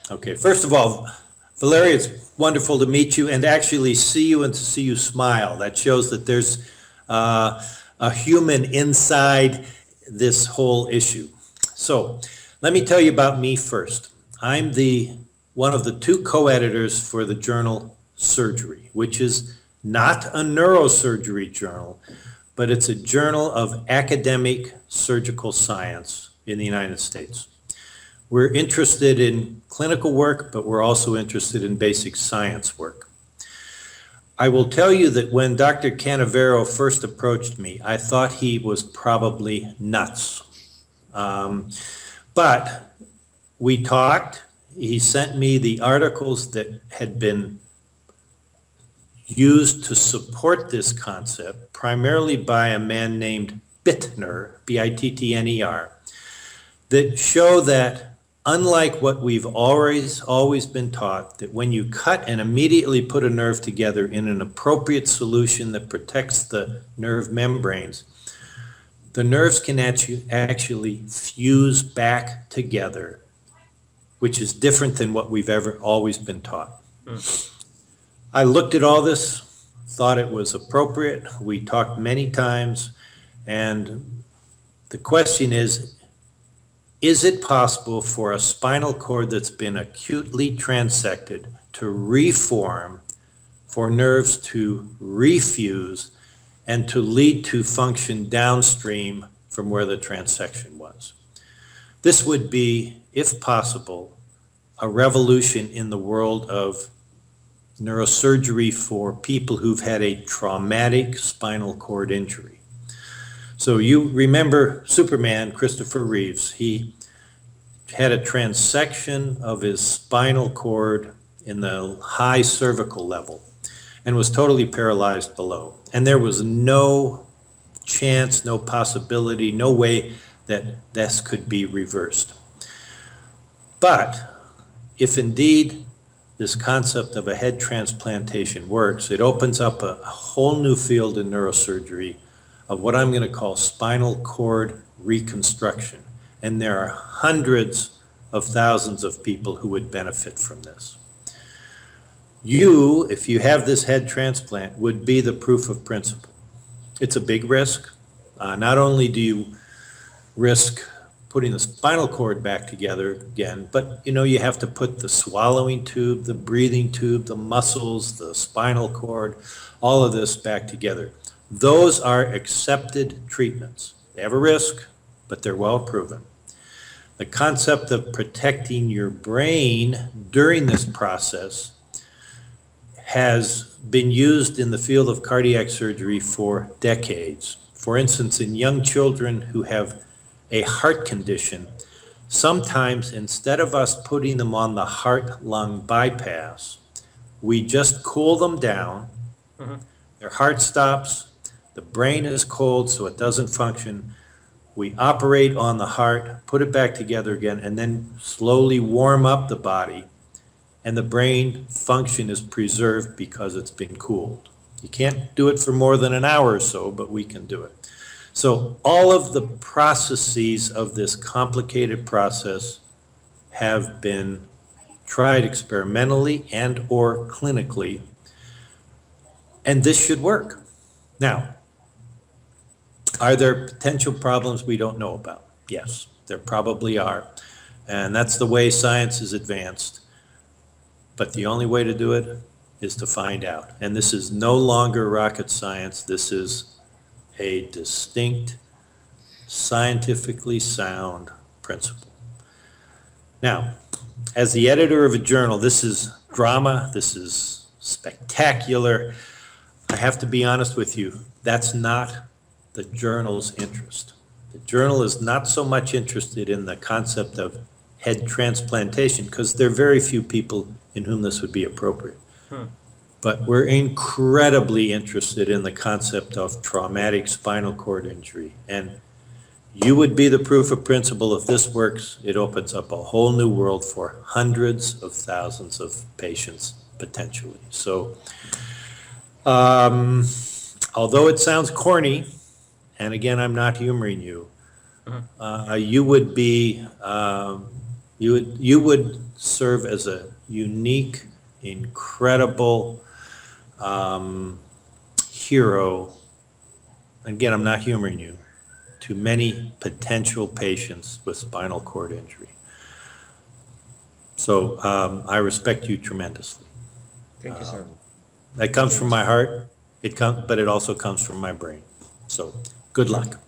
Okay, first of all, Valeria, it's wonderful to meet you and actually see you and to see you smile. That shows that there's a human inside this whole issue. So let me tell you about me first. I'm one of the two co-editors for the journal Surgery, which is not a neurosurgery journal, but it's a journal of academic surgical science in the United States. We're interested in clinical work, but we're also interested in basic science work. I will tell you that when Dr. Canavero first approached me, I thought he was probably nuts. But we talked. He sent me the articles that had been used to support this concept, primarily by a man named Bittner, B-I-T-T-N-E-R, that show that unlike what we've always been taught, that when you cut and immediately put a nerve together in an appropriate solution that protects the nerve membranes, the nerves can actually fuse back together, which is different than what we've always been taught. I looked at all this, thought it was appropriate. We talked many times, and the question is it possible for a spinal cord that's been acutely transected to reform, for nerves to refuse, and to lead to function downstream from where the transection was? This would be, if possible, a revolution in the world of neurosurgery for people who've had a traumatic spinal cord injury. So you remember Superman, Christopher Reeves. He had a transection of his spinal cord in the high cervical level and was totally paralyzed below. And there was no chance, no possibility, no way that this could be reversed. But if indeed this concept of a head transplantation works, it opens up a whole new field in neurosurgery of what I'm going to call spinal cord reconstruction. And there are hundreds of thousands of people who would benefit from this. You, if you have this head transplant, would be the proof of principle. It's a big risk. Not only do you risk putting the spinal cord back together again, but you have to put the swallowing tube, the breathing tube, the muscles, the spinal cord, all of this back together. Those are accepted treatments. They have a risk, but they're well proven. The concept of protecting your brain during this process has been used in the field of cardiac surgery for decades. For instance, in young children who have a heart condition, sometimes instead of us putting them on the heart-lung bypass, we just cool them down. Their heart stops, the brain is cold so it doesn't function. We operate on the heart, put it back together again, and then slowly warm up the body, and the brain function is preserved because it's been cooled. You can't do it for more than an hour or so, but we can do it. So all of the processes of this complicated process have been tried experimentally and or clinically, and this should work. Now, are there potential problems we don't know about? Yes, there probably are, and that's the way science is advanced. But the only way to do it is to find out. And this is no longer rocket science. This is a distinct, scientifically sound principle. Now, as the editor of a journal, this is drama, this is spectacular. I have to be honest with you, that's not the journal's interest. The journal is not so much interested in the concept of head transplantation because there are very few people in whom this would be appropriate. But we're incredibly interested in the concept of traumatic spinal cord injury. And you would be the proof of principle. If this works, it opens up a whole new world for hundreds of thousands of patients potentially. So although it sounds corny, and again, I'm not humoring you, you would be You would serve as a unique, incredible hero. Again, I'm not humoring you, to many potential patients with spinal cord injury. So I respect you tremendously. Thank you, sir. That comes from my heart. But it also comes from my brain. So good luck.